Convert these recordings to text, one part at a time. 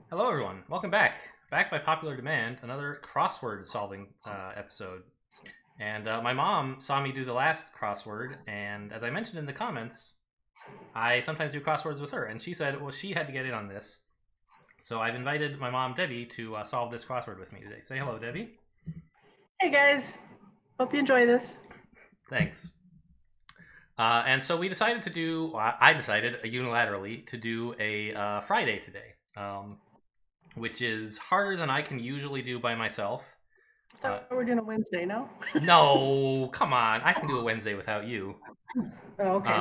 Hello, everyone. Welcome back. Back by popular demand, another crossword solving episode. And my mom saw me do the last crossword, and as I mentioned in the comments, I sometimes do crosswords with her, and she said, well, she had to get in on this. So I've invited my mom, Debbie, to solve this crossword with me today. Say hello, Debbie. Hey guys, hope you enjoy this. Thanks. And so we decided to do, I decided unilaterally to do a Friday today. Which is harder than I can usually do by myself. I thought we're doing a Wednesday, no? No, come on. I can do a Wednesday without you. Oh, okay.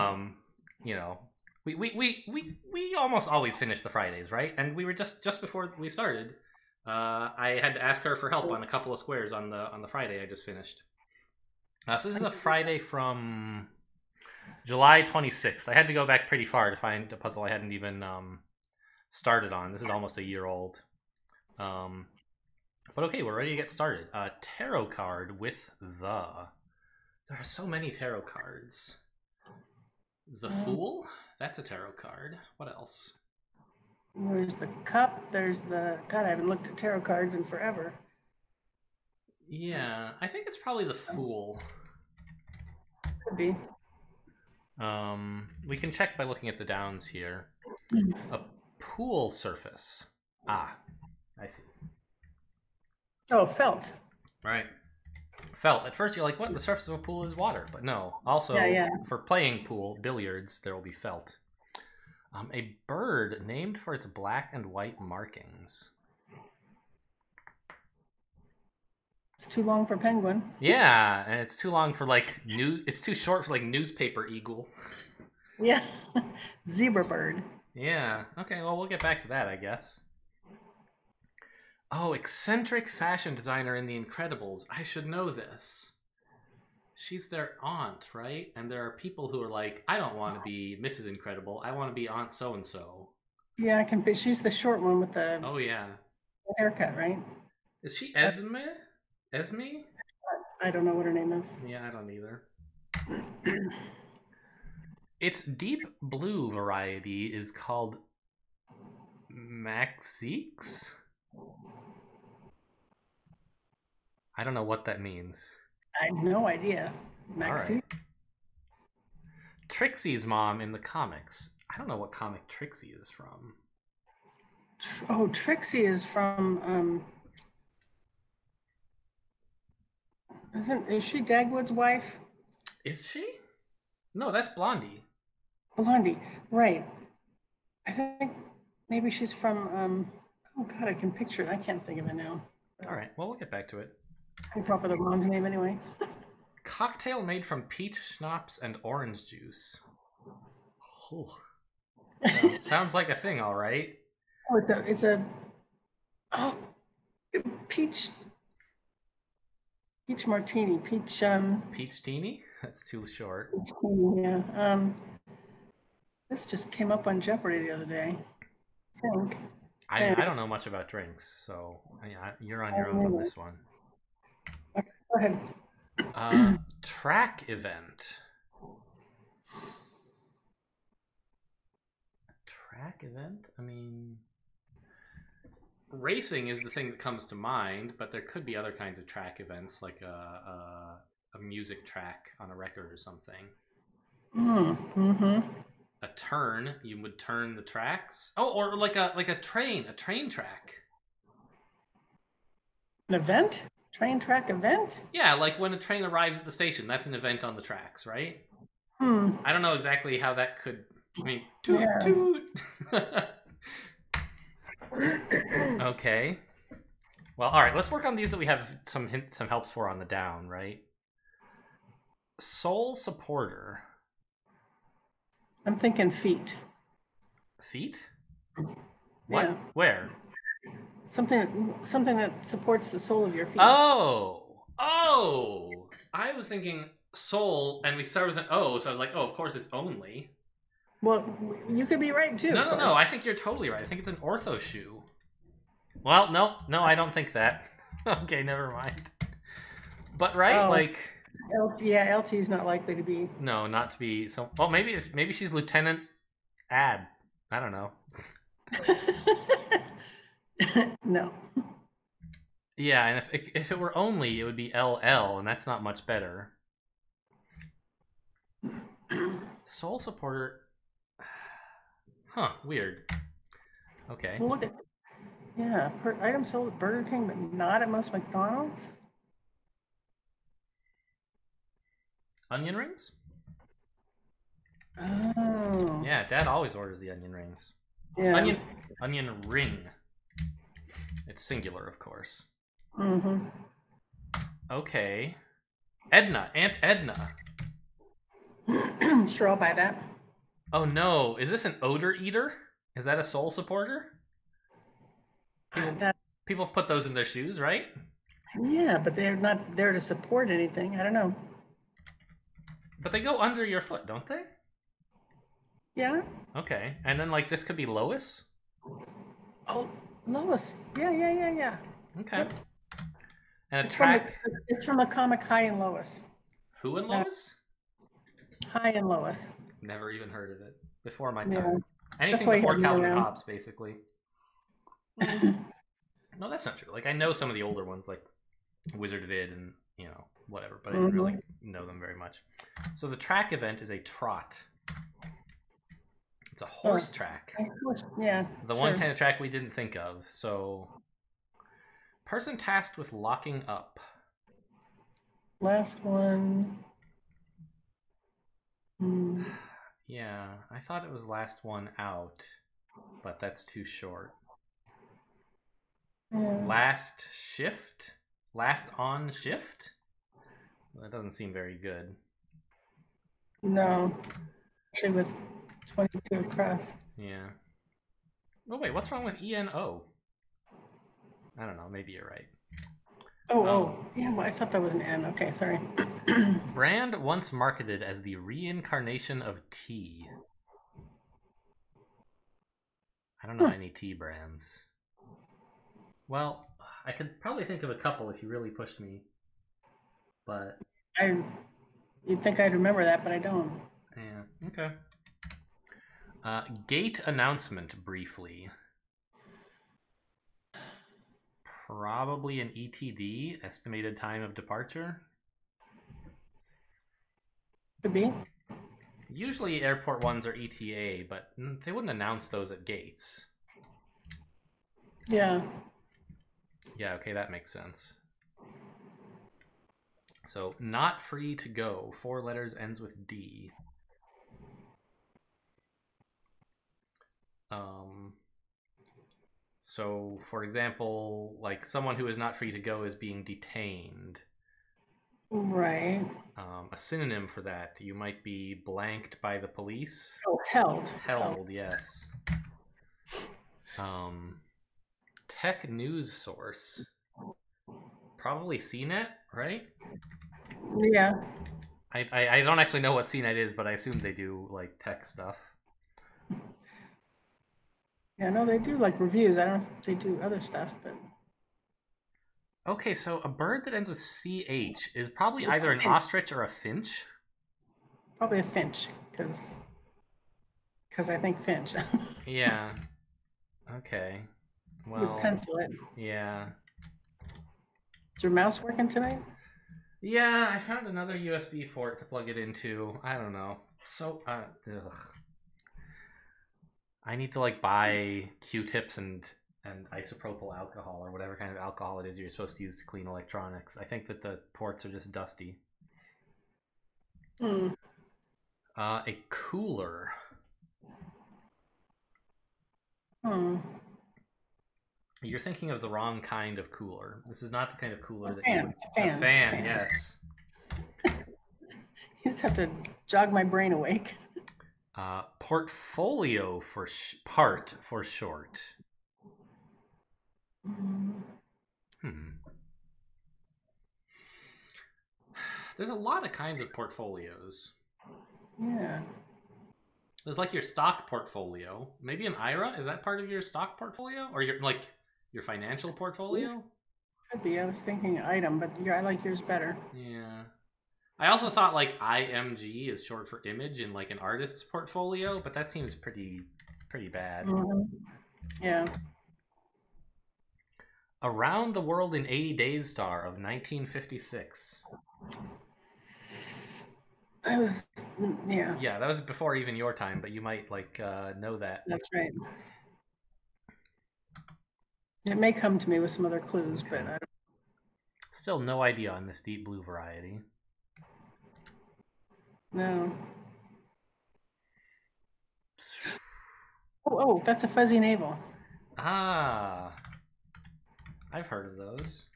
You know, we almost always finish the Fridays, right? And we were just before we started, I had to ask her for help on a couple of squares on the Friday I just finished. So this is a Friday from July 26th. I had to go back pretty far to find a puzzle I hadn't even started on. This is almost a year old. But okay, we're ready to get started. Tarot card with the. There are so many tarot cards. The Fool? That's a tarot card. What else? There's the cup. There's the. God, I haven't looked at tarot cards in forever. Yeah, I think it's probably the Fool. Could be. We can check by looking at the downs here. A pool surface. Ah, I see. Oh, felt. Right. Felt. At first you're like, what? The surface of a pool is water. But no. Also, Yeah. for playing pool, billiards, there will be felt. A bird named for its black and white markings. It's too long for penguin. Yeah, and it's too long for like it's too short for like newspaper eagle. Yeah. Zebra bird. Yeah. Okay, well, we'll get back to that, I guess. Oh, eccentric fashion designer in The Incredibles. I should know this. She's their aunt, right? And there are people who are like, I don't want to be Mrs. Incredible. I want to be Aunt so-and-so. Yeah, I can be. She's the short one with the Oh, yeah. haircut, right? Is she Esme? Esme? I don't know what her name is. Yeah, I don't either. Its deep blue variety is called Maxiques? I don't know what that means. I have no idea. Maxie? Right. Trixie's mom in the comics. I don't know what comic Trixie is from. Oh, Trixie is from, is she Dagwood's wife? Is she? No, that's Blondie. Blondie, right. I think maybe she's from, oh God, I can picture it. I can't think of it now. All right, well, we'll get back to it. I come up with her mom's name anyway. Cocktail made from peach schnapps and orange juice. Oh. Sounds like a thing, all right. Oh, peach martini, peach teeny? That's too short. Peach teeny, yeah. This just came up on Jeopardy the other day, I think. I don't know much about drinks, so yeah, you're on your own on this one. Okay, go ahead. Track event. Track event? I mean, racing is the thing that comes to mind, but there could be other kinds of track events, like a music track on a record or something. Mm-hmm. A turn, you would turn the tracks. Oh, or like a train track. An event? Train track event? Yeah, like when a train arrives at the station, that's an event on the tracks, right? I don't know exactly how that could. I mean, toot. Okay. Well, all right. Let's work on these that we have some helps for on the down, right? Soul supporter. I'm thinking feet. Feet? What? Yeah. Where? Something that supports the sole of your feet. Oh! I was thinking soul, and we started with an O, so I was like, oh, of course it's only. Well, you could be right too. No. I think you're totally right. I think it's an ortho shoe. Well, no, I don't think that. Okay, never mind. But right, like. LT is not likely to be. No, not to be. So, well, maybe she's Lieutenant Ad. I don't know. No. Yeah, and if it were only, it would be LL, and that's not much better. Soul supporter. Huh, weird. Okay. Well, look at, yeah, per item sold at Burger King, but not at most McDonald's. Onion rings? Oh. Yeah, Dad always orders the onion rings. Yeah. Onion ring. It's singular, of course. Mm-hmm. Okay. Edna, Aunt Edna. Sure, I'll buy that. Oh no, is this an odor eater? Is that a soul supporter? People put those in their shoes, right? Yeah, but they're not there to support anything. I don't know. But they go under your foot, don't they? Yeah. Okay, and then like this could be Lois? Oh, Lois. Yeah. Okay. Yep. And It's from a comic, High and Lois. Who and Lois? High and Lois. Never even heard of it. Before my Yeah. time. Anything before Calvin and Hobbes, basically. No, that's not true. Like I know some of the older ones, like Wizard of Id and whatever, but I didn't really know them very much. So the track event is a trot. It's a horse track. Yeah. The one kind of track we didn't think of. So, person tasked with locking up. Last one. Yeah, I thought it was last one out, but that's too short. Yeah. Last shift? Last on shift? Well, that doesn't seem very good. No. Actually, with 22 across. Yeah. Oh, wait, what's wrong with ENO? I don't know, maybe you're right. Yeah, well, I thought that was an N. Okay, sorry. Brand once marketed as the reincarnation of tea. I don't know any tea brands. Well, I could probably think of a couple if you really pushed me, but... You'd think I'd remember that, but I don't. Yeah, okay. Gate announcement, briefly. Probably an ETD, estimated time of departure. Could be. Usually airport ones are ETA, but they wouldn't announce those at gates. Yeah. Yeah, okay, that makes sense. So, not free to go. 4 letters, ends with D. So, for example, like someone who is not free to go is being detained. Right. A synonym for that, you might be blanked by the police. Oh, held. Held, yes. Tech news source. Probably CNET, right? Yeah. I don't actually know what CNET is, but I assume they do like tech stuff. Yeah, no, they do like reviews. I don't know if they do other stuff, but... Okay, so a bird that ends with CH is probably either an ostrich or a finch? Probably a finch, because I think finch. Yeah. Okay. Well... You pencil it. Yeah. Is your mouse working tonight? Yeah, I found another USB port to plug it into. I don't know. So, ugh. I need to like buy Q-tips and isopropyl alcohol or whatever kind of alcohol it is you're supposed to use to clean electronics. I think that the ports are just dusty. A cooler. You're thinking of the wrong kind of cooler. This is not the kind of cooler that you would... A fan, yes. You just have to jog my brain awake. Portfolio for part for short. There's a lot of kinds of portfolios. Yeah. There's like your stock portfolio. Maybe an IRA? Is that part of your stock portfolio? Or your financial portfolio? Could be. I was thinking item, but I like yours better. Yeah. I also thought like IMG is short for image in like an artist's portfolio, but that seems pretty bad. Yeah. Around the World in 80 Days star of 1956. I was, yeah. Yeah, that was before even your time, but you might know that. That's right. It may come to me with some other clues, but I don't. Still no idea on this deep blue variety. No. Oh, that's a fuzzy navel. Ah, I've heard of those.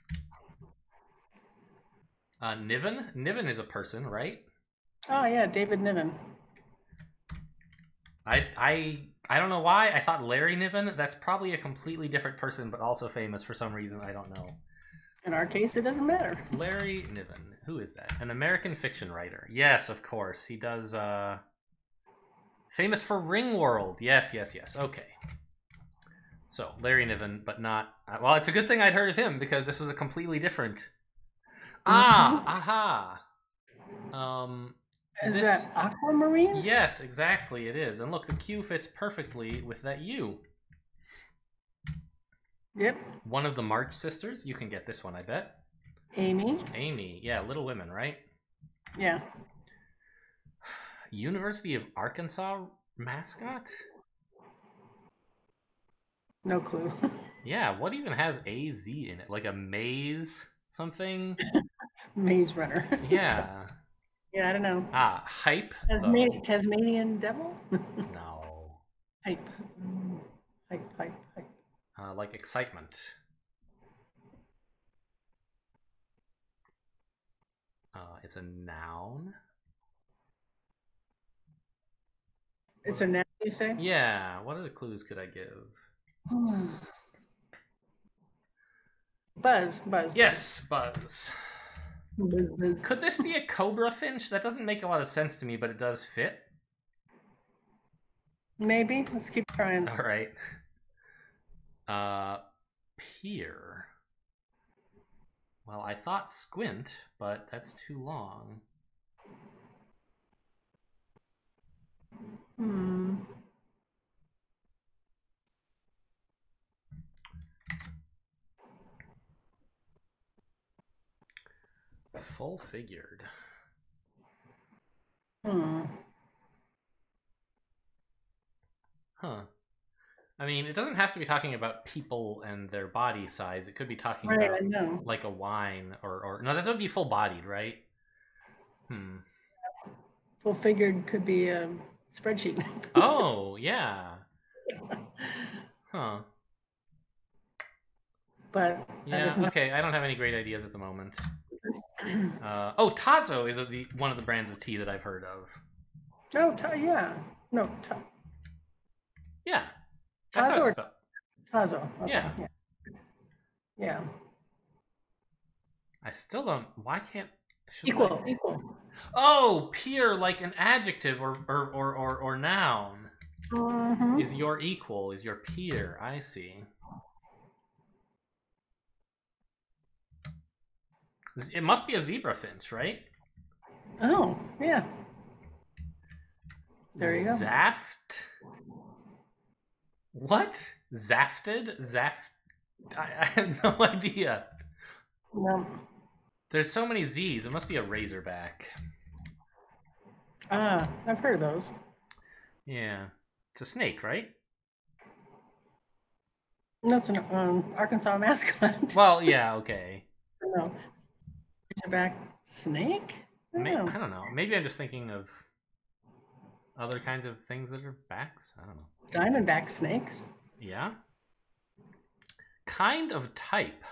Niven? Niven is a person, right? Oh yeah, David Niven. I don't know why. I thought Larry Niven. That's probably a completely different person, but also famous for some reason. I don't know. In our case, it doesn't matter. Larry Niven. Who is that? An American fiction writer. Yes, of course. He does, famous for Ringworld. Yes. Okay. So, Larry Niven, but not... well, it's a good thing I'd heard of him, because this was a completely different... Aha! Is that aquamarine? Yes, exactly, it is. And look, the Q fits perfectly with that U. Yep. One of the March sisters. You can get this one, I bet. Amy. Yeah, Little Women, right? Yeah. University of Arkansas mascot? No clue. Yeah, what even has AZ in it? Like a maze something? Maze Runner. Yeah. Yeah, I don't know. Hype? Tasmanian devil? No. Hype. Hype. Like excitement. It's a noun. It's a noun, you say? Yeah. What other clues could I give? Buzz. Yes, buzz. Buzz. Could this be a cobra finch? That doesn't make a lot of sense to me, but it does fit. Maybe. Let's keep trying. All right. Peer. Well, I thought squint, but that's too long. Full figured. Huh. I mean, it doesn't have to be talking about people and their body size. It could be talking about like a wine or no, that would be full bodied, right? Full figured could be a spreadsheet. Oh, yeah. Huh. But yeah, okay. I don't have any great ideas at the moment. Tazo is one of the brands of tea that I've heard of. Oh, yeah. No, yeah. That's Tazo. Tazo. Okay. Yeah. I still don't. Why can't? Equal. Oh, peer, like an adjective or noun. Is your equal? Is your peer? I see. It must be a zebra finch, right? Oh, yeah. There you go. Zaft? What? Zafted? I have no idea. No. There's so many Z's. It must be a razorback. I've heard of those. Yeah. It's a snake, right? No, it's an Arkansas mascot. Well, yeah, okay. No. Razorback snake? I don't know. Maybe I'm just thinking of other kinds of things that are backs. I don't know. Diamondback snakes? Yeah. Kind of type.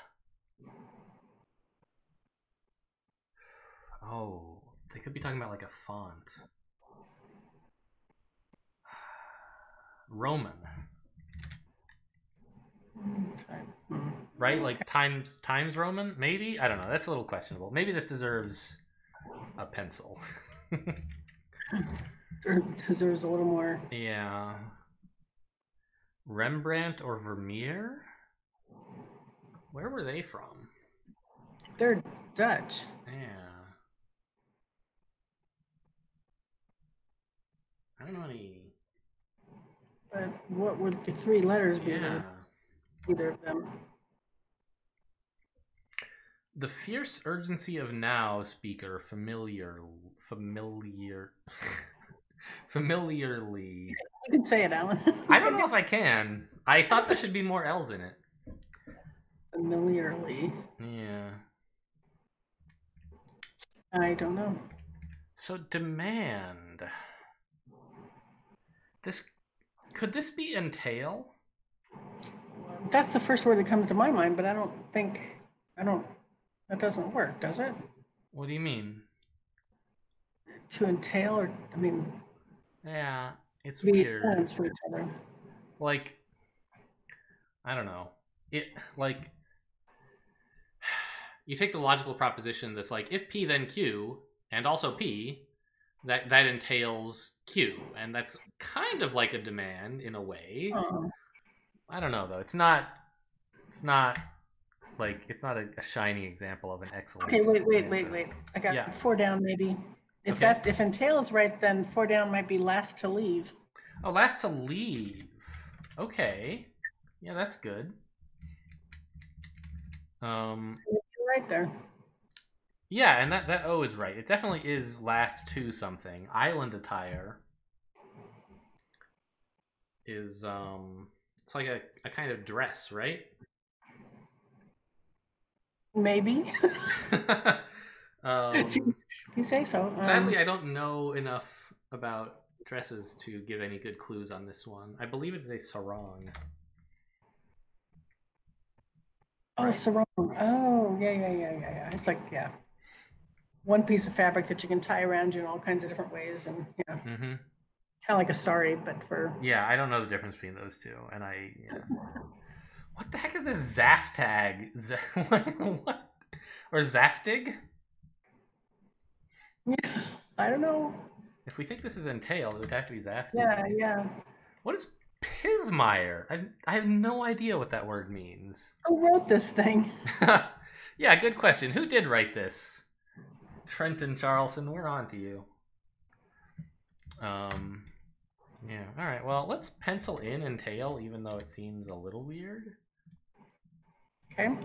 Oh, they could be talking about like a font. Roman. Right? Like Times Roman? Maybe? I don't know. That's a little questionable. Maybe this deserves a pencil. Deserves a little more. Yeah. Rembrandt or Vermeer? Where were they from? They're Dutch. Yeah. I don't know any. But what would the three letters be? Yeah. Either of them. The fierce urgency of now, speaker, familiarly. You can say it, Alan. I don't know if I can. I thought there should be more L's in it. Familiarly. Yeah. I don't know. So demand. Could this be entail? That's the first word that comes to my mind, but that doesn't work, does it? What do you mean? To entail, or, I mean... Yeah, it's be weird. forms for each other. Like, I don't know. You take the logical proposition that's like, if P then Q, and also P, that entails Q, and that's kind of like a demand in a way. I don't know though. It's not a shining example of an excellent. Okay, wait. I got 4 down maybe. If entail is right, then 4 down might be last to leave. Oh, last to leave. Okay. Yeah, that's good. You're right there. Yeah, and that O is right. It definitely is last to something. Island attire is it's like a kind of dress, right? Maybe. If you say so. Sadly, I don't know enough about dresses to give any good clues on this one. I believe it's a sarong. Oh, right? Sarong. Oh, yeah. It's like, one piece of fabric that you can tie around you in all kinds of different ways, and kind of like a sari, but for... Yeah, I don't know the difference between those two, and what the heck is this Zaftag? What? Or Zaftig? Yeah, I don't know. If we think this is entail, it would have to be Zaftig. Yeah. What is Pismire? I have no idea what that word means. Who wrote this thing? Yeah, good question. Who did write this? Trenton Charlson, we're on to you. Yeah, all right. Well, let's pencil in entail, even though it seems a little weird. Okay.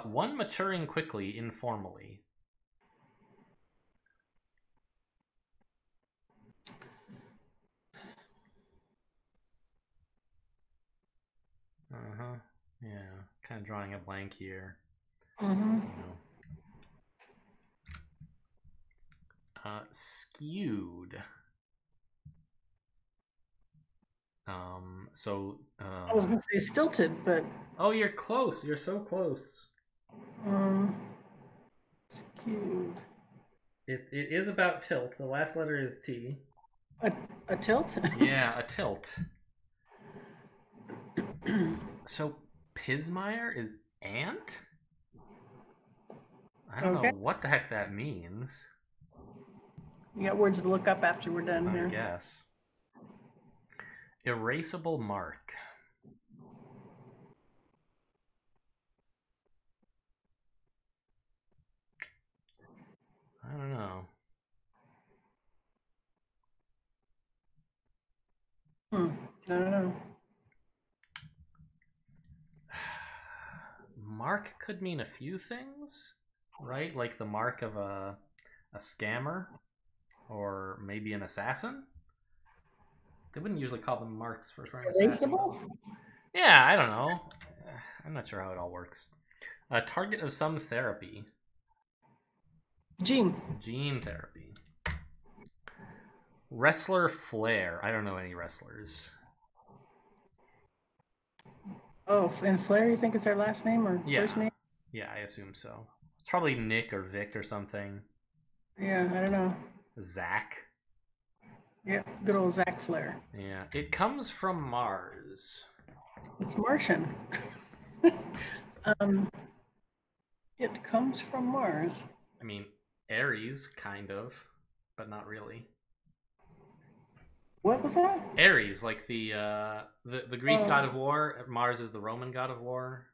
One maturing quickly, informally. Yeah, kind of drawing a blank here. Skewed. I was going to say stilted, but... Oh, you're close. You're so close. Skewed. It is about tilt. The last letter is T. A tilt? Yeah, a tilt. So Pismire is ant? I don't know what the heck that means. You got words to look up after we're done here. I guess. Erasable mark. I don't know. I don't know. Mark could mean a few things, right? Like the mark of a scammer, or maybe an assassin. They wouldn't usually call them marks for an assassin. Erasable? Yeah, I don't know. I'm not sure how it all works. A target of some therapy. Gene therapy. Wrestler flair. I don't know any wrestlers. Oh, and Flair, you think is their last name or first name? Yeah, I assume so. It's probably Nick or Vic or something. Yeah, I don't know. Zach. Yeah, good old Zach Flair. Yeah, it comes from Mars. It's Martian. It comes from Mars. I mean, Ares, kind of, but not really. What was that? Ares, like the Greek god of war. Mars is the Roman god of war.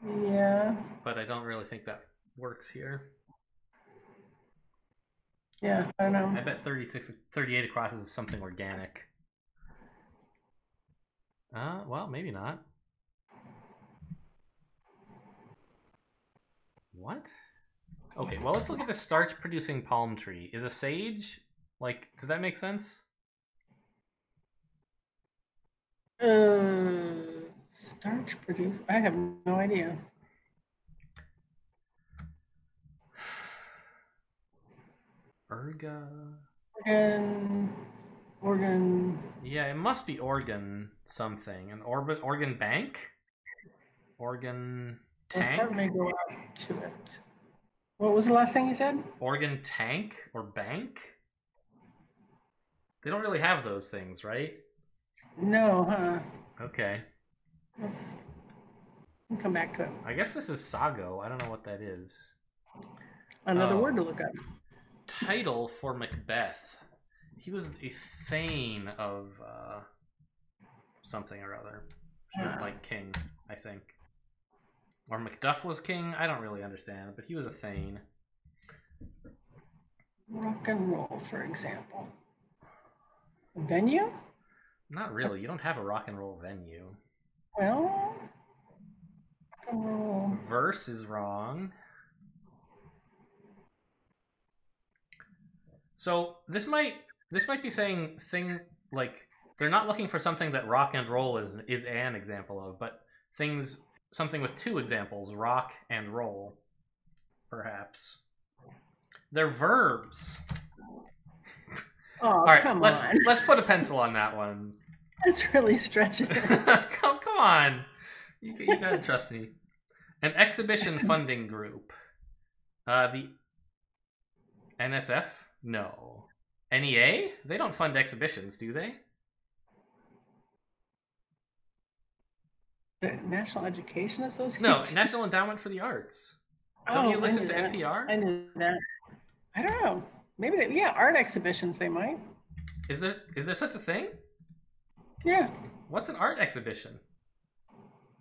Yeah. But I don't really think that works here. Yeah, I don't know. I bet 38 across is something organic. Well, maybe not. What? Okay, well, let's look at the starch-producing palm tree. Is a sage, like, does that make sense? Starch produce? I have no idea. Organ. Yeah, it must be organ something. An organ bank? Organ tank? Let me go out to it. What was the last thing you said? Organ tank or bank? They don't really have those things, right? No, huh? Okay. Let's come back to it. I guess this is Sago. I don't know what that is. Another word to look up. Title for Macbeth. He was a thane of something or other. Like king, I think. Or Macduff was king? I don't really understand, but he was a thane. Rock and roll, for example. Venue? Not really. You don't have a rock and roll venue. Well, rock and roll. Verse is wrong. So this might be saying thing like they're not looking for something that rock and roll is an example of, but something with two examples, rock and roll, perhaps. They're verbs. Oh, all right, come let's on. Let's put a pencil on that one. That's really stretching it. come on. You gotta trust me. An exhibition funding group. The NSF? No. NEA? They don't fund exhibitions, do they? The National Education Association? No, National Endowment for the Arts. Don't you listen to NPR? I knew that. I don't know. Maybe art exhibitions they might. Is there such a thing? Yeah. What's an art exhibition?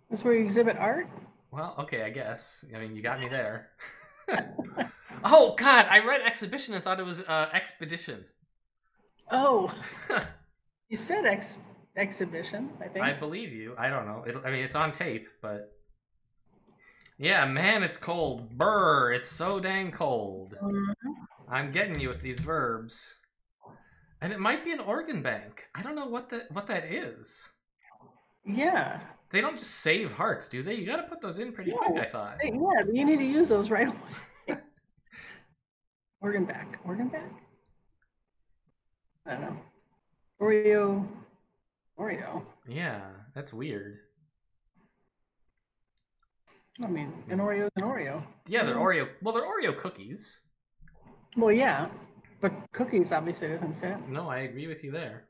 That's where you exhibit art? Well, okay, I guess. I mean, you got me there. Oh, God, I read exhibition and thought it was expedition. Oh. You said exhibition, I think. I believe you. I don't know. It's on tape, but... Yeah, man, it's cold. Brr, it's so dang cold. Mm-hmm. I'm getting you with these verbs. And it might be an organ bank. I don't know what that is. Yeah. They don't just save hearts, do they? You got to put those in pretty quick, I thought. Yeah, you need to use those right away. Organ back. I don't know. Oreo. Yeah, that's weird. I mean, an Oreo is an Oreo. Yeah, they're Oreo. Well, they're Oreo cookies. Well, yeah, but cookies obviously doesn't fit. No, I agree with you there.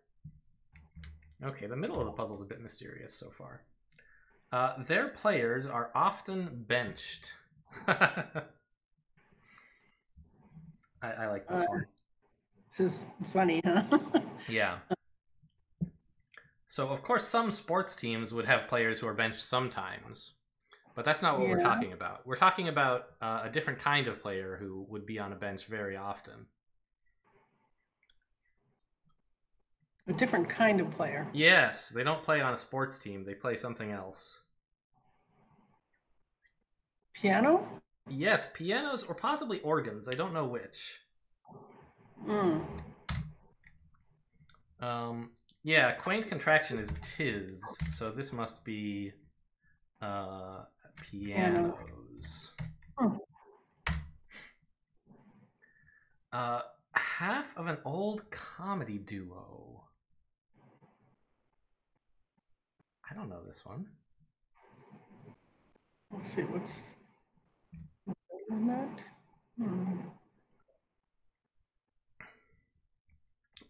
Okay, the middle of the puzzle's a bit mysterious so far. Their players are often benched. I like this one. This is funny, huh? Yeah. So, of course, some sports teams would have players who are benched sometimes. But that's not what we're talking about. We're talking about a different kind of player who would be on a bench very often. A different kind of player. Yes, they don't play on a sports team. They play something else. Piano? Yes, pianos or possibly organs. I don't know which. Yeah, quaint contraction is tis, so this must be pianos. Half of an old comedy duo. I don't know this one. Let's see, what's that?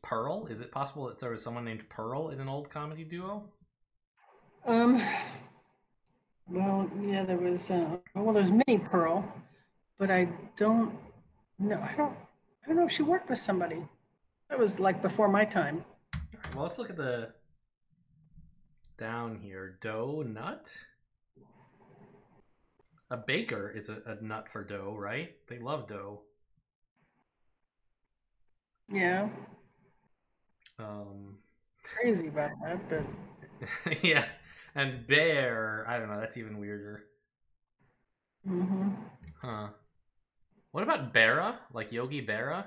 Pearl? Is it possible that there was someone named Pearl in an old comedy duo? Well, yeah, there was. There's Minnie Pearl, but I don't know. I don't know if she worked with somebody. That was like before my time. All right, well, let's look at the down here. Dough nut. A baker is a nut for dough, right? They love dough. Yeah. Crazy about that, but yeah. And bear, I don't know, that's even weirder. Huh. What about Berra? Like Yogi Berra?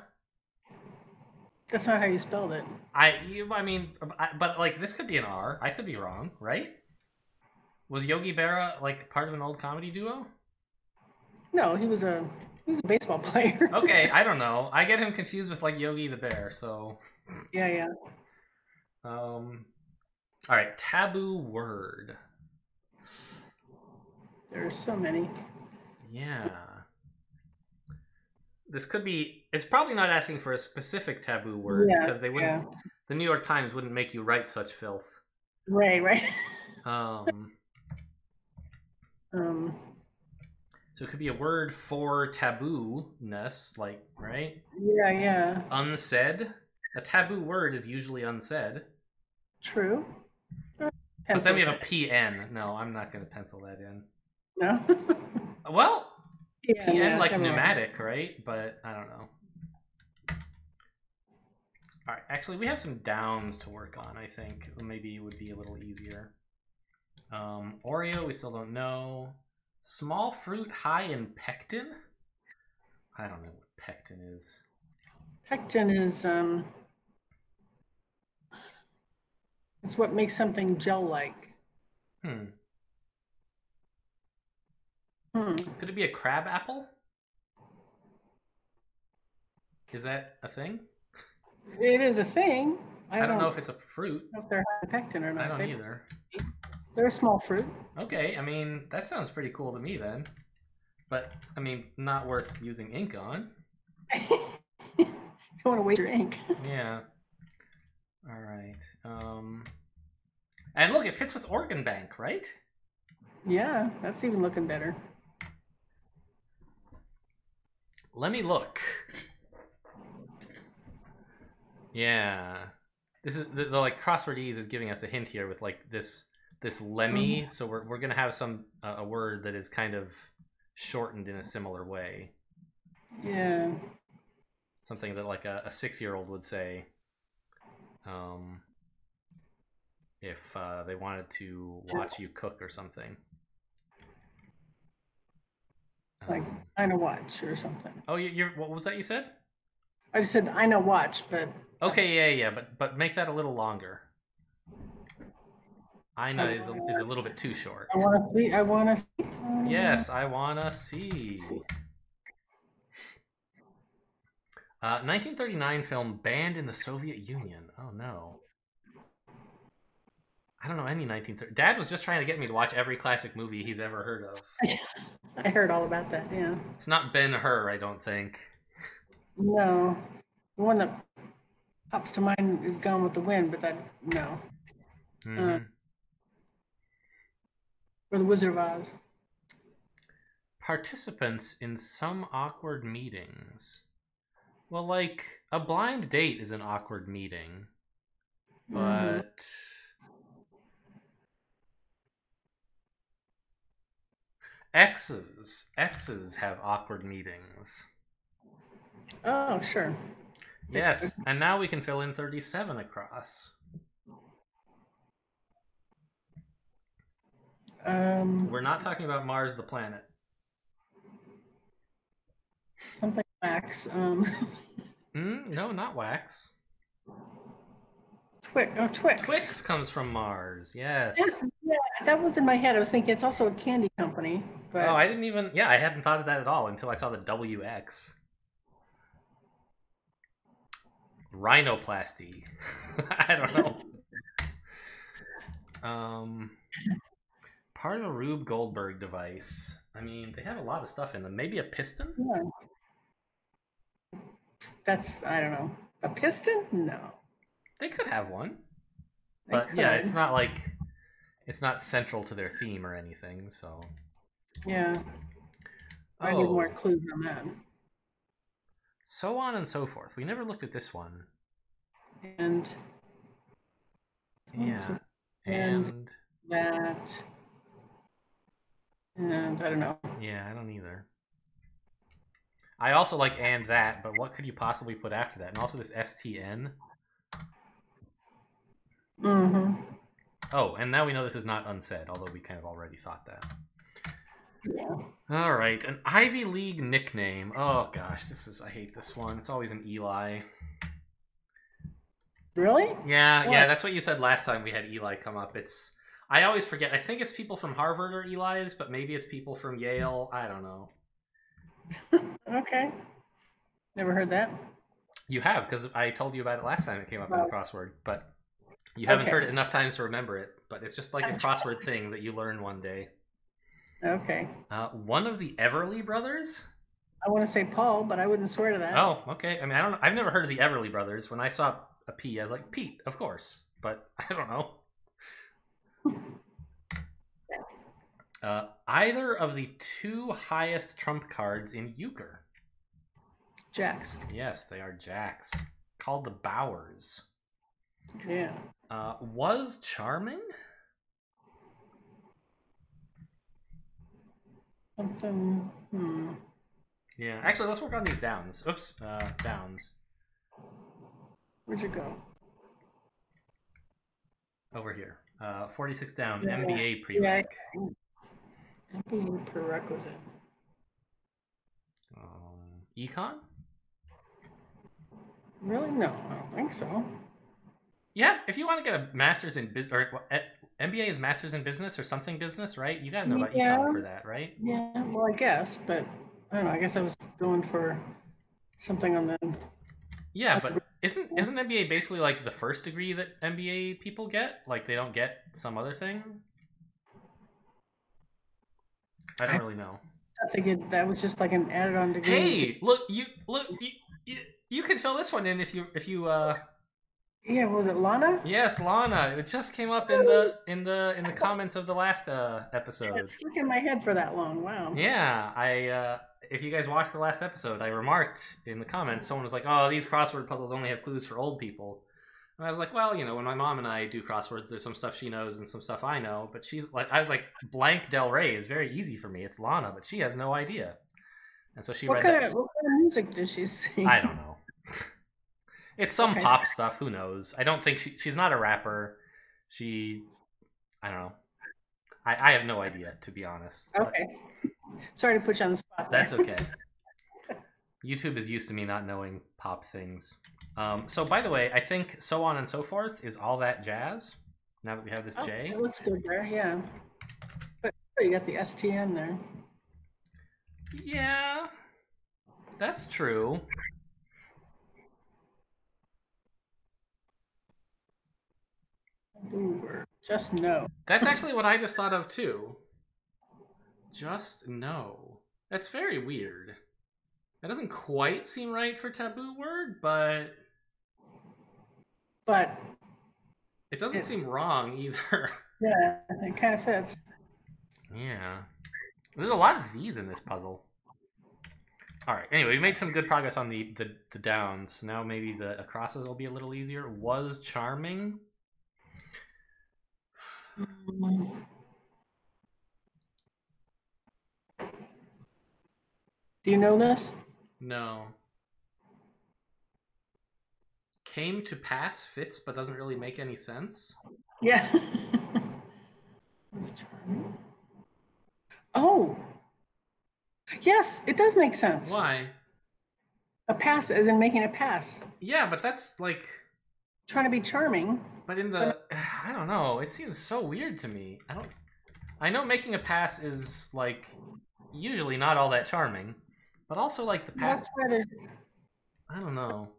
That's not how you spelled it. But like this could be an R. I could be wrong, right? Was Yogi Berra like part of an old comedy duo? No, he was a baseball player. Okay, I don't know. I get him confused with like Yogi the Bear. So yeah. All right, taboo word. There's so many. Yeah. This could be. It's probably not asking for a specific taboo word because they wouldn't. Yeah. The New York Times wouldn't make you write such filth. Right. So it could be a word for taboo-ness, like, right? Yeah. Unsaid. A taboo word is usually unsaid. True. But then we have a PN. No, I'm not going to pencil that in. No? Well, PN like pneumatic, right? But I don't know. All right, actually, we have some downs to work on, I think. Maybe it would be a little easier. Oreo, we still don't know. Small fruit high in pectin? I don't know what pectin is. Pectin is, it's what makes something gel-like. Could it be a crab apple? Is that a thing? It is a thing. I don't know if it's a fruit. I don't know if they're high pectin or not. I don't either. They're a small fruit. Okay, I mean, that sounds pretty cool to me then. But, I mean, not worth using ink on. You don't want to waste your ink. Yeah. All right. And look, it fits with organ bank, right? Yeah, that's even looking better. Let me look. Yeah. This is the like crossword ease is giving us a hint here with like this lemmy. So we're gonna have some a word that is kind of shortened in a similar way. Yeah. Something that like a 6-year-old would say. If they wanted to watch you cook or something. Like, I know watch or something. Oh, what was that you said? I just said, I know watch, but... Okay, yeah, but make that a little longer. Ina is a little bit too short. I want to see. Yes, I want to see. 1939 film banned in the Soviet Union. Oh, no. I don't know any 1930. Dad was just trying to get me to watch every classic movie he's ever heard of. I heard all about that, yeah. It's not Ben-Hur, I don't think. No. The one that pops to mind is Gone with the Wind, but that, no. Or The Wizard of Oz. Participants in some awkward meetings. Well, like, a blind date is an awkward meeting. But... Exes have awkward meetings. Oh, sure. Yes, and now we can fill in 37 across. We're not talking about Mars, the planet. Something wax. No, not wax. Twix. Twix comes from Mars, yes. Yeah, that was in my head. I was thinking it's also a candy company. But... Oh, I didn't even... Yeah, I hadn't thought of that at all until I saw the WX. Rhinoplasty. I don't know. Part of a Rube Goldberg device. I mean, they have a lot of stuff in them. Maybe a piston? Yeah. That's, I don't know. A piston? No. They could have one. But yeah, it's not like... It's not central to their theme or anything, so... Yeah. I need more clues on that. So on and so forth. We never looked at this one. And... Yeah. And that... And I don't know. Yeah, I don't either. I also like and that, but what could you possibly put after that? And also this STN. Mm-hmm. Oh, and now we know this is not unsaid, although we kind of already thought that. Yeah. All right, an Ivy League nickname. Oh gosh, I hate this one. It's always an Eli. Really? Yeah, What? yeah, that's what you said last time we had Eli come up. I always forget. I think it's people from Harvard or Eli's, but maybe it's people from Yale. I don't know. Okay. Never heard that. You have, because I told you about it last time it came up in the crossword, but you haven't heard it enough times to remember it. But it's just like a crossword thing that you learn one day. Okay. One of the Everly brothers? I want to say Paul, but I wouldn't swear to that. Oh, okay. I mean, I don't know. I've never heard of the Everly brothers. When I saw a P, I was like, Pete, of course. But I don't know. Either of the two highest trump cards in euchre. Jacks. Yes, they are jacks. Called the Bowers. Yeah. Was charming? Something. Yeah. Actually, let's work on these downs. Oops. Downs. Where'd you go? Over here. 46 down. Yeah. MBA prereq. Yeah. MBA prerequisite. Econ? Really? No, I don't think so. Yeah, if you want to get a master's in business, or MBA is master's in business or something business, right? You gotta know about econ for that, right? Yeah, well, I guess, but I don't know. I guess I was going for something on the. Yeah, but isn't MBA basically like the first degree that MBA people get? Like they don't get some other thing? I don't really know. I think that was just like an added-on degree. Hey, look, you can fill this one in if you. Yeah, was it Lana? Yes, Lana. It just came up in the comments of the last episode. It stuck in my head for that long. Wow. Yeah, if you guys watched the last episode, I remarked in the comments, someone was like, "Oh, these crossword puzzles only have clues for old people." And I was like, well, when my mom and I do crosswords, there's some stuff she knows and some stuff I know. But she's like, I was like, blank Del Rey is very easy for me. It's Lana, but she has no idea. And so she read that. What kind of music does she sing? I don't know. It's some pop stuff. Who knows? I don't think she's not a rapper. I don't know. I have no idea, to be honest. Okay. Sorry to put you on the spot there. That's okay. YouTube is used to me not knowing pop things. So, by the way, I think so on and so forth is all that jazz. Now that we have this J. It looks good there, yeah. But you got the STN there. Yeah, that's true. Just no. That's actually what I just thought of too. Just no. That's very weird. That doesn't quite seem right for taboo word, but it doesn't seem wrong either. Yeah, it kind of fits. Yeah. There's a lot of Z's in this puzzle. All right. Anyway, we made some good progress on the downs. Now maybe the crosses will be a little easier. Was charming. Do you know this? No. Came to pass fits, but doesn't really make any sense. Yeah. Was charming. Oh. Yes, it does make sense. Why? A pass, as in making a pass. Yeah, but that's like trying to be charming. But in the, I don't know. It seems so weird to me. I know making a pass is like usually not all that charming, but also like the pass. That's why I don't know.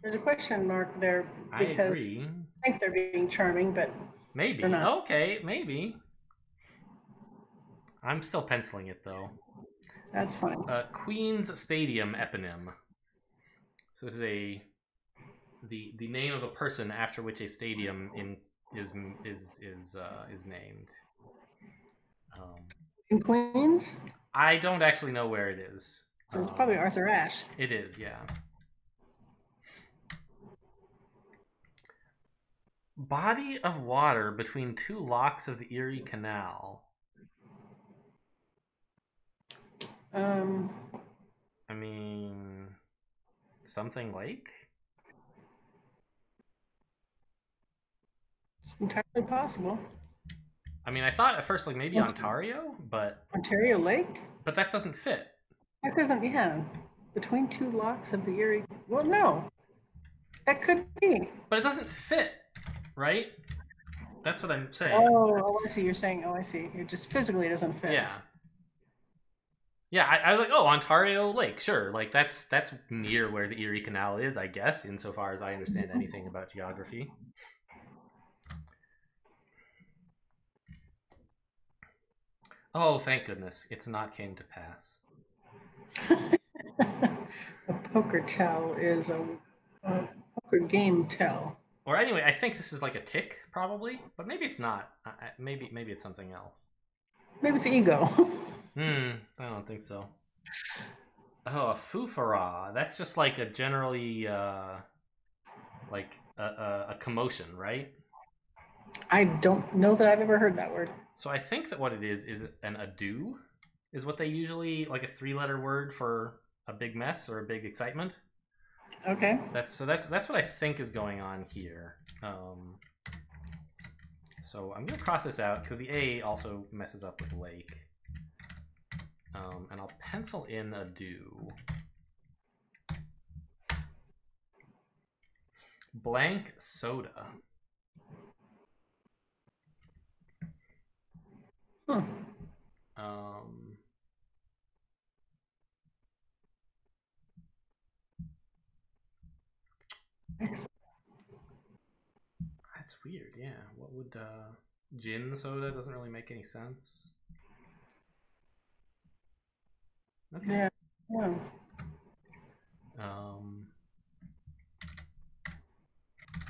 There's a question mark there because I agree. I think they're being charming, but maybe. Okay, maybe. I'm still penciling it though. That's fine. Queen's Stadium eponym. So this is the name of a person after which a stadium is named. In Queens? I don't actually know where it is. So it's probably Arthur Ashe. It is, yeah. Body of water between two locks of the Erie Canal. I mean, something lake? It's entirely possible. I mean, I thought at first like maybe Ontario, but Ontario Lake? But that doesn't fit. That doesn't, yeah. Between two locks of the Erie. Well, no. That could be. But it doesn't fit, right? That's what I'm saying. Oh, I see. You're saying, oh, I see. It just physically doesn't fit. Yeah. Yeah, I was like, oh, Ontario Lake, sure. Like that's near where the Erie Canal is, I guess, insofar as I understand anything about geography. Oh, thank goodness. It's not came to pass. A poker tell is a poker game tell. Or anyway, I think this is like a tick, probably. But maybe it's not. Maybe it's something else. Maybe it's ego. I don't think so. Oh, a foofara. That's just like a generally, like a commotion, right? I don't know that I've ever heard that word. So I think that what it is an ado, is what they usually, like a 3-letter word for a big mess or a big excitement. Okay. That's what I think is going on here. So I'm gonna cross this out because the A also messes up with lake. And I'll pencil in a do. Blank soda. Huh. That's weird, yeah. What would gin soda doesn't really make any sense. Okay. Yeah. Yeah.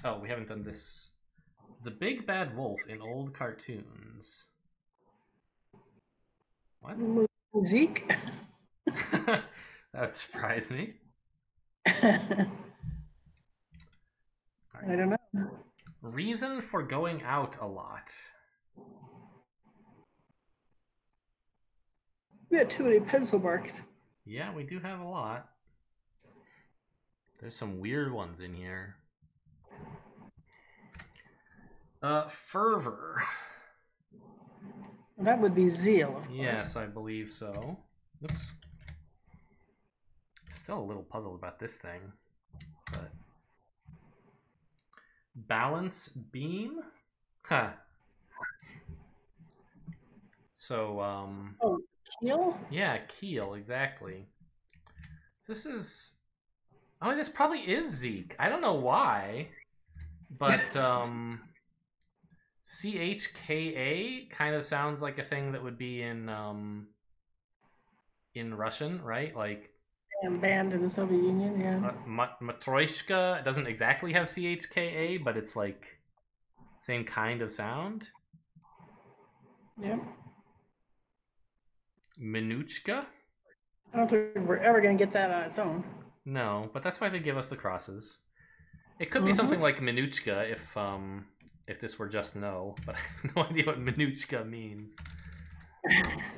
Oh, we haven't done this. The Big Bad Wolf in old cartoons. What? Zeke? That would surprise me. I don't know. Reason for going out a lot. We got too many pencil marks. Yeah, we do have a lot. There's some weird ones in here. Fervor. That would be zeal, of course. Yes, I believe so. Oops. Still a little puzzled about this thing, but balance beam? Huh. So, Oh, keel? yeah, keel, exactly. This is... Oh, this probably is Zeke. I don't know why, but, CHKA kind of sounds like a thing that would be in Russian, right? Like... Banned in the Soviet Union, yeah. Matryoshka doesn't exactly have CHKA, but it's like same kind of sound. Yep. Minuchka? I don't think we're ever going to get that on its own. No, but that's why they give us the crosses. It could be something like Minuchka if this were just no, but I have no idea what Minuchka means.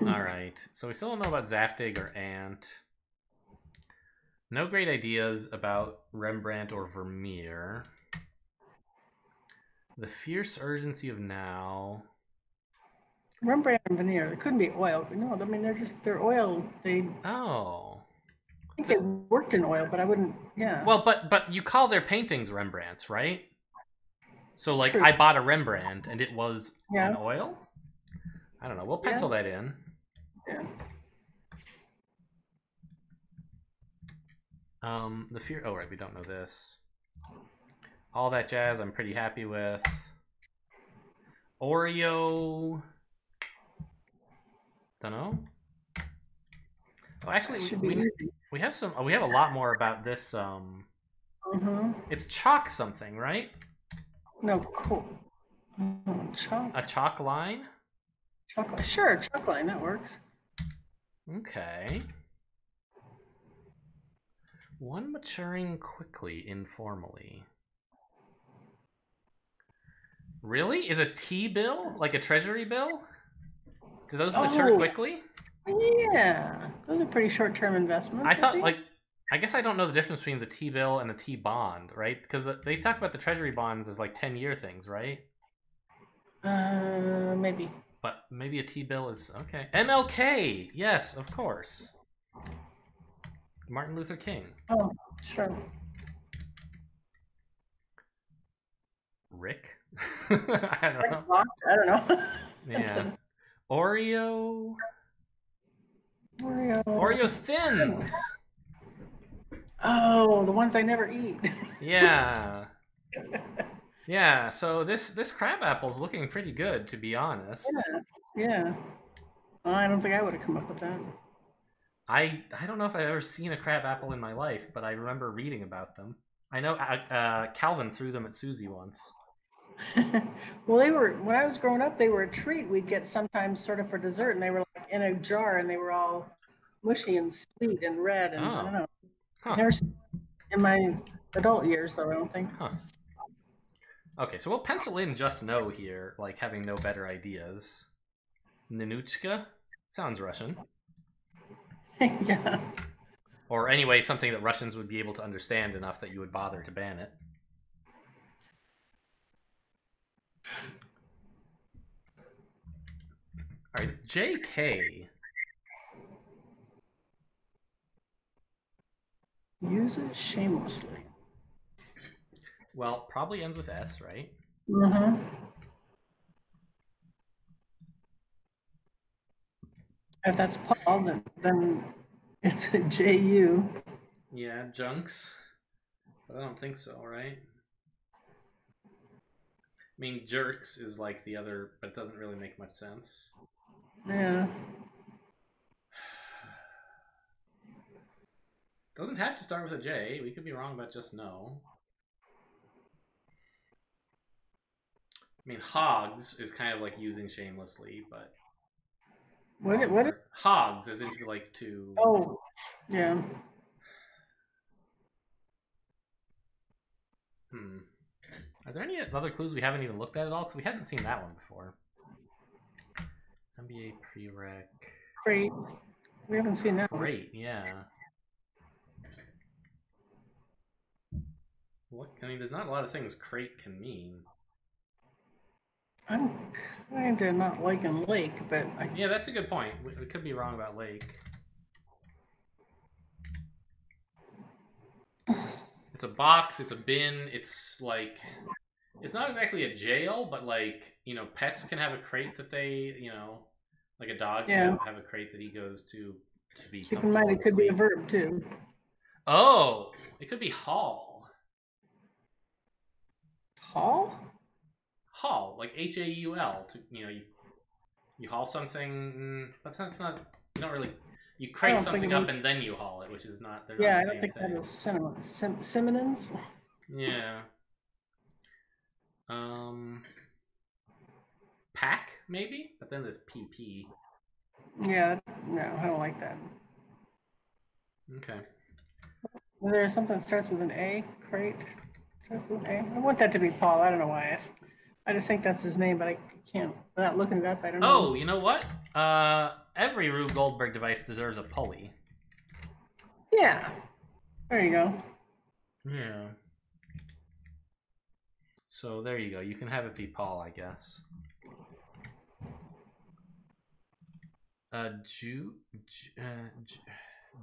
All right, so we still don't know about Zaftig or Ant. No great ideas about Rembrandt or Vermeer. The fierce urgency of now. Rembrandt and veneer. It couldn't be oil. No, I mean they're oil. Oh. I think they worked in oil, but I wouldn't. Yeah. Well, but you call their paintings Rembrandts, right? So like, True. I bought a Rembrandt and it was Yeah. an oil. I don't know. We'll pencil that in. Yeah. The fear. Oh right, we don't know this. All that jazz. I'm pretty happy with. Oreo. Don't know. Oh, actually, we have some. We have a lot more about this. It's chalk something, right? No, cool. Chalk. A chalk line. Chalk. Sure, chalk line. That works. Okay. One maturing quickly, informally. Really? Is a T-bill like a treasury bill? Do those mature quickly? Yeah, those are pretty short-term investments. I thought, like, I guess I don't know the difference between the T-bill and a T-bond, right? Because they talk about the treasury bonds as like 10-year things, right? Maybe. But maybe a T-bill is okay. MLK, yes, of course. Martin Luther King. Oh, sure. Rick? I don't know. I don't know. Yeah. Oreo. Oreo. Oreo Thins. Oh, the ones I never eat. Yeah. Yeah, so this crab apple's looking pretty good, to be honest. Yeah. Well, I don't think I would have come up with that. I don't know if I've ever seen a crab apple in my life, but I remember reading about them. I know Calvin threw them at Susie once. Well, they were, when I was growing up, they were a treat we'd get sometimes sort of for dessert, and they were like in a jar, and they were all mushy and sweet and red, and I don't know. Huh. Never seen in my adult years, though, I don't think. Huh. Okay, so we'll pencil in just no here, like having no better ideas. Nanuchka? Sounds Russian. Yeah. Or anyway, something that Russians would be able to understand enough that you would bother to ban it. Alright, it's JK. Use it shamelessly. Well, probably ends with S, right? Mm-hmm. If that's Paul, then it's a J-U. Yeah, junks. But I don't think so, right? I mean, jerks is like the other, but it doesn't really make much sense. Yeah. Doesn't have to start with a J. We could be wrong about just no. I mean, hogs is kind of like using shamelessly, but What? Hogs is into like to. Oh, yeah. Are there any other clues we haven't even looked at all? Because we hadn't seen that one before. MBA prereq. Great. We haven't seen that. Great, yeah. What? I mean, there's not a lot of things crate can mean. I'm kind of not liking lake, but yeah, that's a good point. We could be wrong about lake. It's a box. It's a bin. It's like, it's not exactly a jail, but like, you know, pets can have a crate that they, you know, like a dog can have a crate that he goes to be. Keep in mind, it could be a verb too. Oh, it could be haul. Haul? Haul, like H-A-U-L. To, you know, you haul something, but that's not. You don't really. You crate something up and then you haul it, which is not. They're not yeah, the same I don't think thing. that is synonyms. Yeah. Pack maybe, but then there's PP. Yeah, no, I don't like that. Okay. Well, there's something that starts with an A. Crate starts with an A. I want that to be Paul. I don't know why. I just think that's his name, but I can't. Without looking it up, I don't know. Oh, you know what? Every Rube Goldberg device deserves a pulley. Yeah. There you go. Yeah. So there you go. You can have it be Paul, I guess.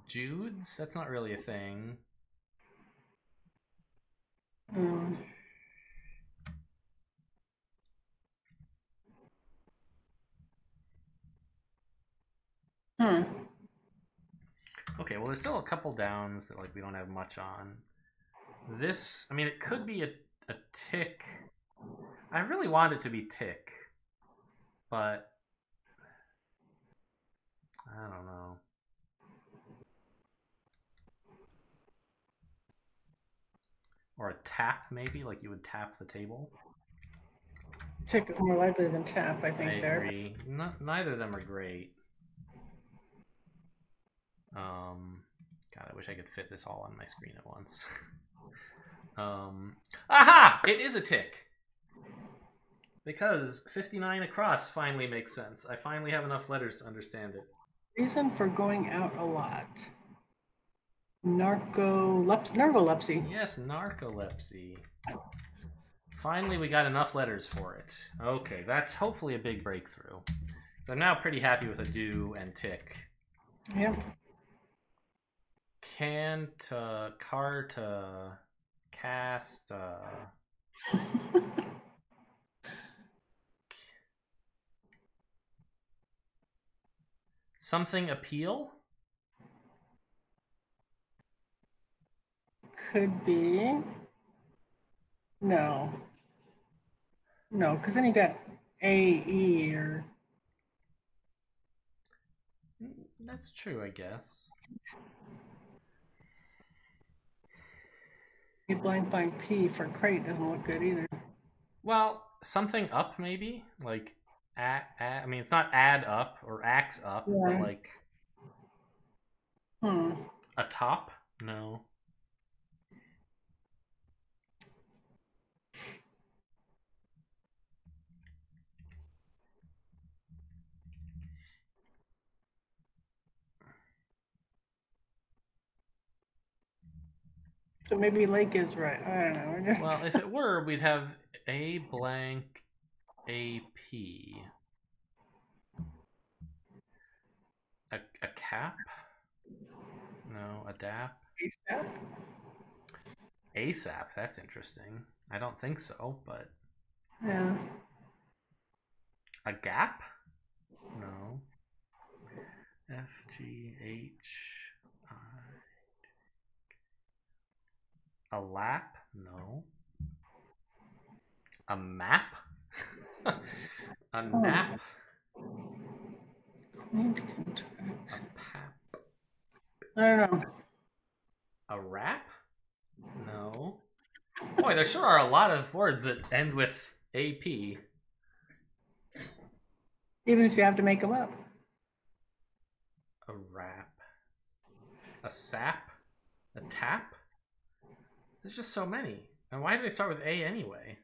Jude's? That's not really a thing. Okay, well, there's still a couple downs that like we don't have much on. This, I mean, it could be a tick. I really want it to be tick, but I don't know. Or a tap, maybe, like you would tap the table. Tick is more likely than tap, I think. I agree. Neither of them are great. God, I wish I could fit this all on my screen at once. Aha! It is a tick! Because 59 across finally makes sense. I finally have enough letters to understand it. Reason for going out a lot. Narcolepsy. Yes, narcolepsy. Finally, we got enough letters for it. Okay, that's hopefully a big breakthrough. So I'm now pretty happy with a do and tick. Yep. Can't, cart, cast, something appeal? Could be. No. No, because then you got A-E or... That's true, I guess. Blank P for crate doesn't look good either. Well, something up maybe? Like, I mean, it's not add up or axe up, but like... A top? No. So maybe Lake is right. I don't know. Well, if it were, we'd have a blank AP. A cap? No, a dap? ASAP? ASAP, that's interesting. I don't think so, but... Yeah. A gap? No. FGHI. A lap? No. A map? A nap? A pap? I don't know. A rap? No. Boy, there sure are a lot of words that end with AP. Even if you have to make them up. A rap. A sap? A tap? There's just so many. And why do they start with A anyway?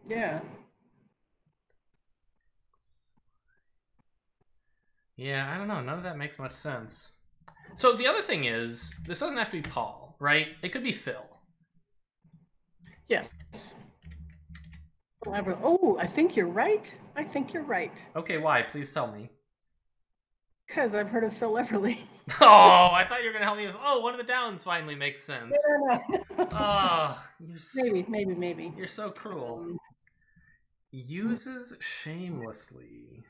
Yeah. Yeah, I don't know. None of that makes much sense. So the other thing is, this doesn't have to be Paul, right? It could be Phil. Yes. Oh, I think you're right. I think you're right. Okay, why? Please tell me. Because I've heard of Phil Everly. Oh, I thought you were going to help me with, one of the downs finally makes sense. No. Oh, Maybe. You're so cruel. Uses shamelessly.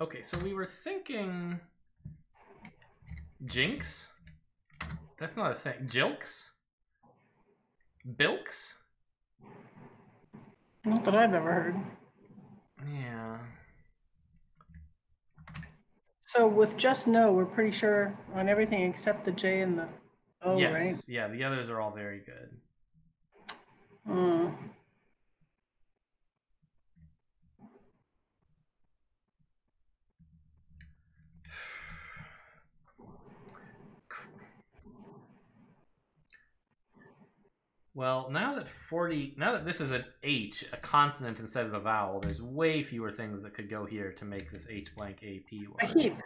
Okay, so we were thinking Jinx? That's not a thing. Jilks? Bilks? Not that I've ever heard. Yeah. So with just no, we're pretty sure on everything except the J and the O, yes. right? Yeah, the others are all very good. Well, now that this is an H, a consonant instead of a vowel, there's way fewer things that could go here to make this H blank AP word. A heap.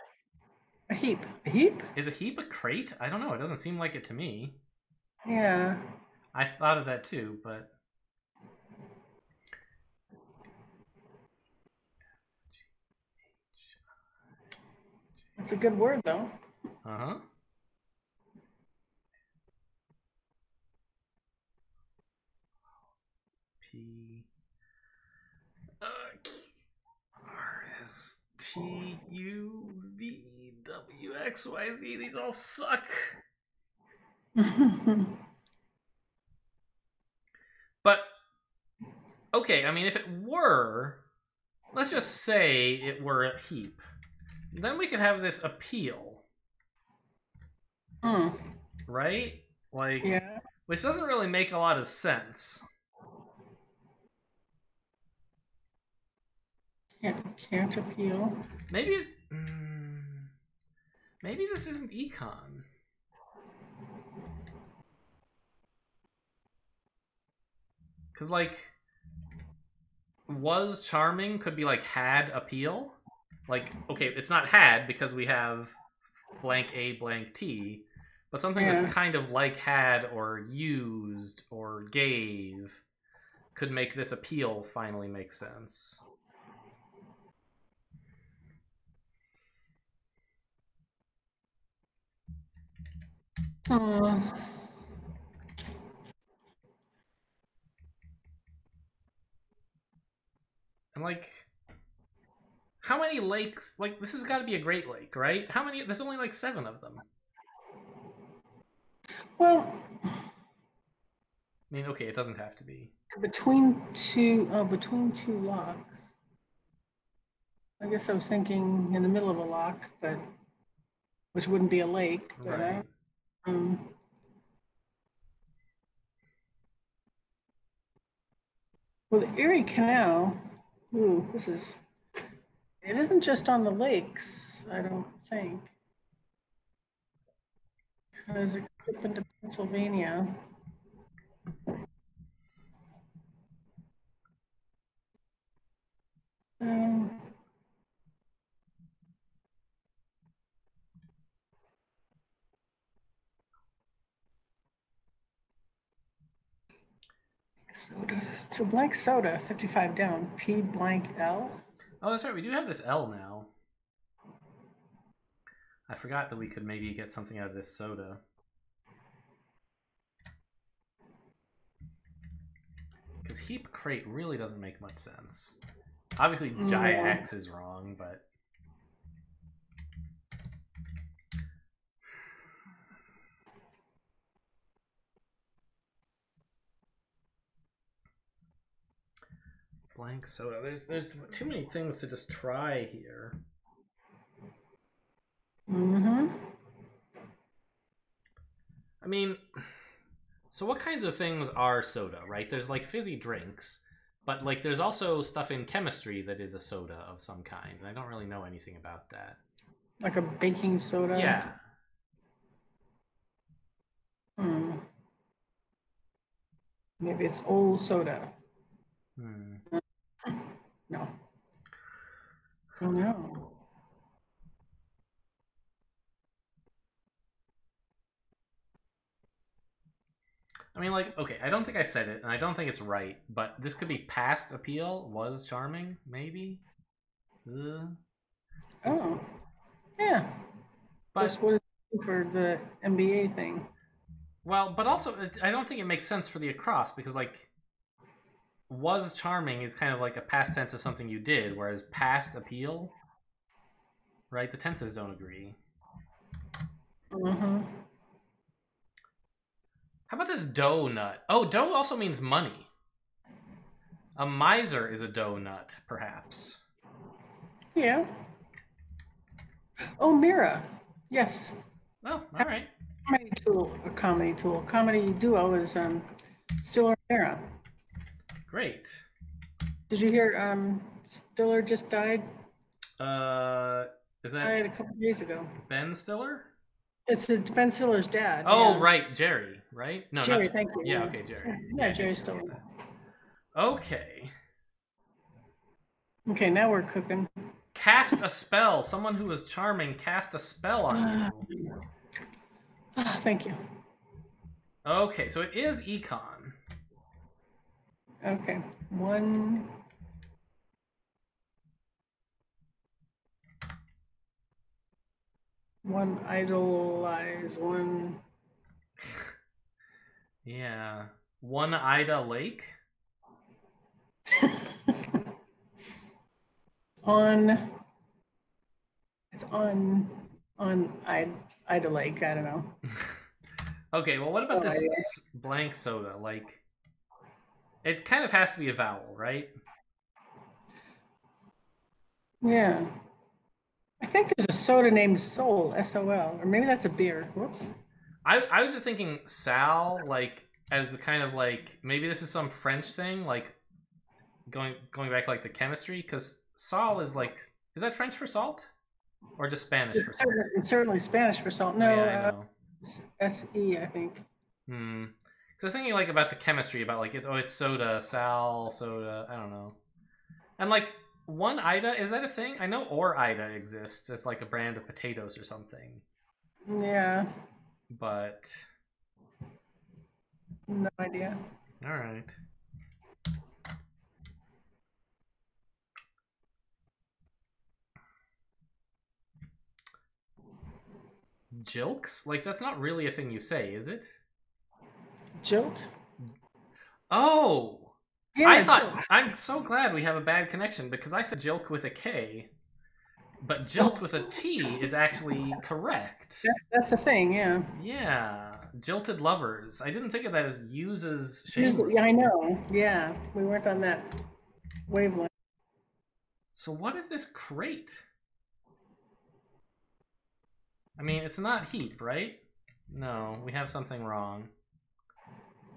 A heap? Is a heap a crate? I don't know. It doesn't seem like it to me. Yeah. I thought of that too, but... It's a good word, though. Uh-huh. P... R-S-T-U-V-W-X-Y-Z. These all suck. But, okay, I mean, if it were... Let's just say it were a heap. Then we could have this appeal. Right? Like, yeah. Which doesn't really make a lot of sense. Can't appeal. Maybe this isn't econ. Because, like, was charming could be like had appeal. Like, okay, it's not had because we have blank A blank T, but something that's kind of like had or used or gave could make this appeal finally make sense. Hmm. And like, how many lakes? Like, this has got to be a Great Lake, right? How many? There's only like 7 of them. Well, I mean, okay, it doesn't have to be. between two locks. I guess I was thinking in the middle of a lock, but which wouldn't be a lake. But Right. Well, the Erie Canal. Ooh, it isn't just on the lakes, I don't think. Because it goes up into Pennsylvania. Soda. So blank soda, 55 down. P blank L. Oh, that's right. We do have this L now. I forgot that we could maybe get something out of this soda. Because heap crate really doesn't make much sense. Obviously, Jax is wrong, but... Blank soda. There's too many things to just try here. I mean, so what kinds of things are soda, right? There's like fizzy drinks, but like there's also stuff in chemistry that is a soda of some kind, and I don't really know anything about that. Like a baking soda? Yeah. Maybe it's old soda. No. Oh no. I mean, like, okay, I don't think I said it, and I don't think it's right, but this could be past appeal, was charming, maybe? Oh. Yeah. But what is it for the MBA thing? Well, but also, I don't think it makes sense for the across, because, like, was charming is kind of like a past tense of something you did, whereas past appeal, right? The tenses don't agree. How about this donut? Oh, dough also means money. A miser is a donut, perhaps. Yeah. Oh, Mira. Yes. Oh, all right. Comedy tool. Comedy duo is Stiller and Mira. Great. Did you hear Stiller just died? Is that died a couple days ago? Ben Stiller? It's Ben Stiller's dad. Oh, yeah. Right, Jerry, right? No, Jerry, not... thank you. Yeah, okay, Jerry. Yeah, Jerry Stiller. Okay. Okay, now we're cooking. Cast a spell. Someone who is charming cast a spell on you. Thank you. Okay, so it is econ. Okay, one idolize, one. Yeah. One Ida Lake? It's on Ida Lake, I don't know. Okay, well, what about this blank soda? Like, it kind of has to be a vowel, right? Yeah. I think there's a soda named Sol, S-O-L, or maybe that's a beer. Whoops. I was just thinking Sal, like, as a kind of like, maybe this is some French thing, like, going back to, like, the chemistry, because Sal is like, is that French for salt? Or just Spanish for salt? It's certainly Spanish for salt. No, yeah, I know. S-E, I think. Because I was thinking, like, about the chemistry, about, like, it's soda, Sal, soda, I don't know. And like one Ida, is that a thing? I know or Ida exists. It's like a brand of potatoes or something. Yeah. But no idea. All right. Jilks? Like that's not really a thing you say, is it? Jilt? Oh! Yeah, I thought jilt. I'm so glad we have a bad connection because I said jilk with a K, but jilt with a T is actually correct. That's a thing, yeah. Yeah, jilted lovers. I didn't think of that as uses shamelessly. Yeah, I know. Yeah, we weren't on that wavelength. So what is this crate? I mean, it's not heap, right? No, we have something wrong.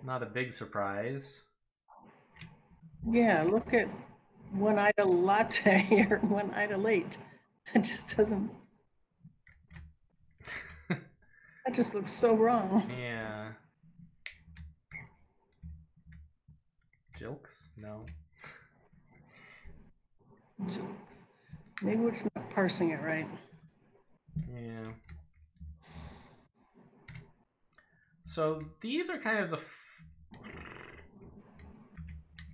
Not a big surprise. Yeah, look at one Ida latte or one Ida late. That just doesn't. That just looks so wrong. Yeah. Jilks? No. Maybe we're just not parsing it right. Yeah. So these are kind of the.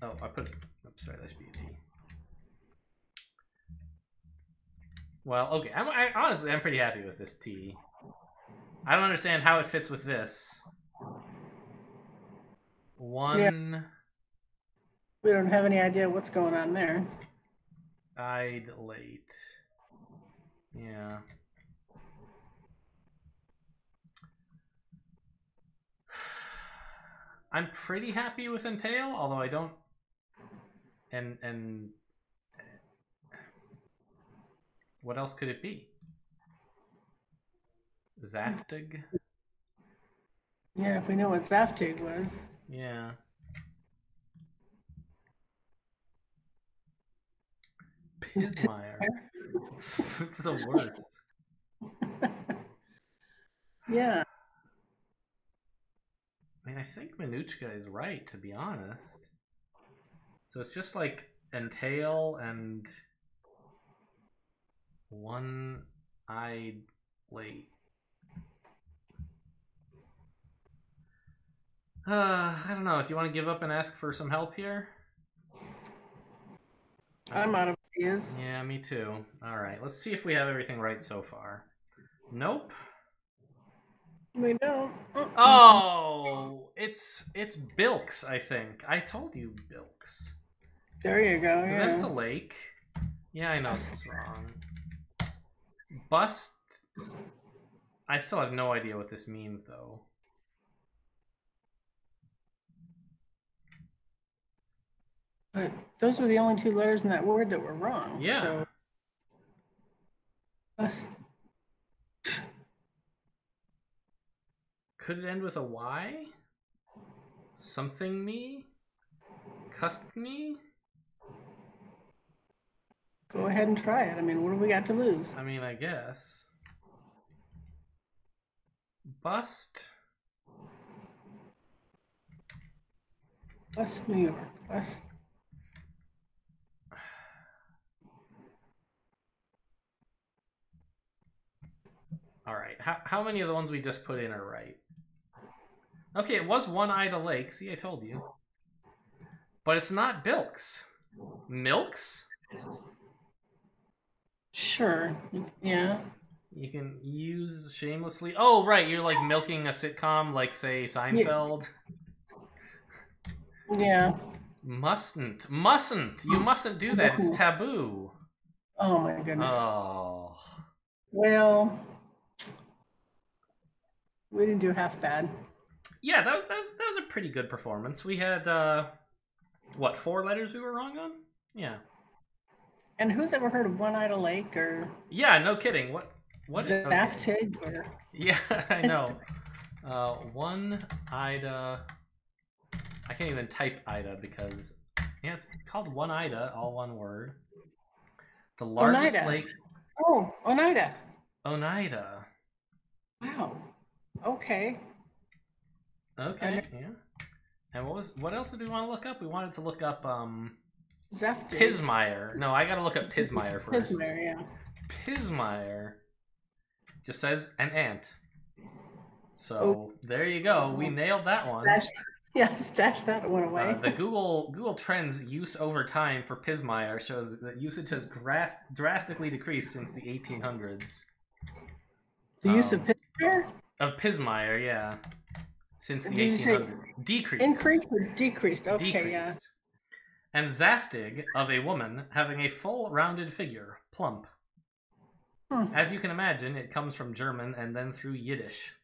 Oh, I put. Oops, sorry, that should be a T. Well, okay. Honestly, I'm pretty happy with this T. I don't understand how it fits with this. One. Yeah. We don't have any idea what's going on there. I'd late. Yeah. I'm pretty happy with entail, although I don't. And what else could it be? Zaftig? Yeah, if we know what Zaftig was. Yeah. Pismire. It's the worst. Yeah. I mean, I think Manuchka is right, to be honest. So it's just like entail and one-eyed late. I don't know. Do you want to give up and ask for some help here? I'm out of ideas. Yeah, me too. All right, let's see if we have everything right so far. Nope. We don't. Oh, it's Bilks, I think. I told you Bilks. There you go. Yeah. That's a lake. Yeah, I know it's wrong. Bust. I still have no idea what this means, though. But those were the only two letters in that word that were wrong. Yeah. So bust. Could it end with a Y? Something me? Cussed me? Go ahead and try it. I mean, what do we got to lose? I mean, I guess. Bust. Bust New York. Bust. All right. How many of the ones we just put in are right? Okay, it was one Ida Lake. See, I told you. But it's not Bilks. Milks? Sure. Yeah. You can use shamelessly. Oh, right. You're like milking a sitcom like, say, Seinfeld. Yeah. Mustn't. You mustn't do that. It's taboo. Oh, my goodness. Oh. Well, we didn't do half bad. Yeah, that was a pretty good performance. We had, what, 4 letters we were wrong on? Yeah. And who's ever heard of One Ida Lake or? Yeah, no kidding. What? Zaftig or? Yeah, I know. One Ida. I can't even type Ida because it's called One Ida, all one word. The largest Oneida. lake. Oh, Oneida. Oneida. Wow. Okay. Okay. Yeah. And what else did we want to look up? We wanted to look up Zeftig. Pismire. No, I gotta look up Pismire first. Pismire, yeah. Pismire just says an ant. So there you go. We nailed that one. Stash that one away. The Google Trends use over time for Pismire shows that usage has drastically decreased since the 1800s. The use of Pismire? Of Pismire, yeah. Since the 1800s. Decreased. Increased or decreased? Okay, decreased. Yeah. And Zaftig, of a woman having a full rounded figure, plump. As you can imagine, it comes from German and then through Yiddish.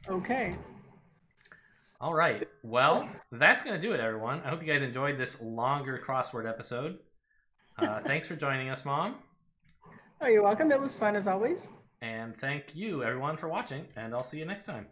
Okay. All right. Well, that's going to do it, everyone. I hope you guys enjoyed this longer crossword episode. Thanks for joining us, Mom. Oh, you're welcome. That was fun as always. And thank you, everyone, for watching, and I'll see you next time.